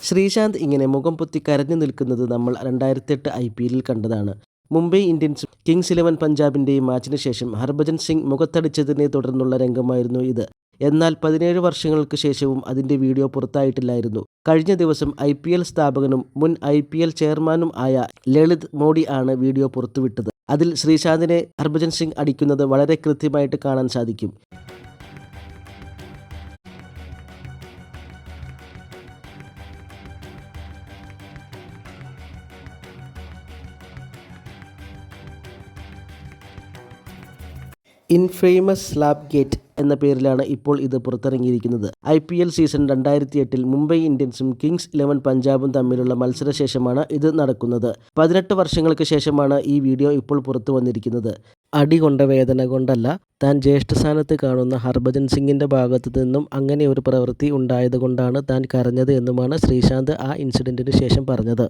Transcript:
ശ്രീശാന്ത് ഇങ്ങനെ മുഖം പൊത്തി കരഞ്ഞു നിൽക്കുന്നത് നമ്മൾ 2008 IPL കണ്ടതാണ്. മുംബൈ ഇന്ത്യൻസും കിങ്സ് 11 പഞ്ചാബിൻ്റെയും മാച്ചിന് ശേഷം ഹർഭജൻ സിംഗ് മുഖത്തടിച്ചതിനെ തുടർന്നുള്ള രംഗമായിരുന്നു ഇത്. എന്നാൽ 17 വർഷങ്ങൾക്ക് ശേഷവും അതിൻ്റെ വീഡിയോ പുറത്തായിട്ടില്ലായിരുന്നു. കഴിഞ്ഞ ദിവസം IPL സ്ഥാപകനും മുൻ IPL ചെയർമാനും ആയ ലളിത് മോഡി ആണ് വീഡിയോ പുറത്തുവിട്ടത്. അതിൽ ശ്രീശാന്തിനെ ഹർഭജൻ സിംഗ് അടിക്കുന്നത് വളരെ കൃത്യമായിട്ട് കാണാൻ സാധിക്കും. ഇൻഫേമസ് സ്ലാപ്പ് ഗേറ്റ് എന്ന പേരിലാണ് ഇപ്പോൾ ഇത് പുറത്തിറങ്ങിയിരിക്കുന്നത്. IPL സീസൺ 2008 മുംബൈ ഇന്ത്യൻസും കിങ്സ് 11 പഞ്ചാബും തമ്മിലുള്ള മത്സരശേഷമാണ് ഇത് നടക്കുന്നത്. 18 വർഷങ്ങൾക്ക് ശേഷമാണ് ഈ വീഡിയോ ഇപ്പോൾ പുറത്തു വന്നിരിക്കുന്നത്. അടി കൊണ്ട വേദന കൊണ്ടല്ല, താൻ ജ്യേഷ്ഠസ്ഥാനത്ത് കാണുന്ന ഹർഭജൻ സിംഗിൻ്റെ ഭാഗത്തു നിന്നും അങ്ങനെ ഒരു പ്രവൃത്തി ഉണ്ടായതുകൊണ്ടാണ് താൻ കരഞ്ഞത് എന്നുമാണ് ശ്രീശാന്ത് ആ ഇൻസിഡൻറ്റിന് ശേഷം പറഞ്ഞത്.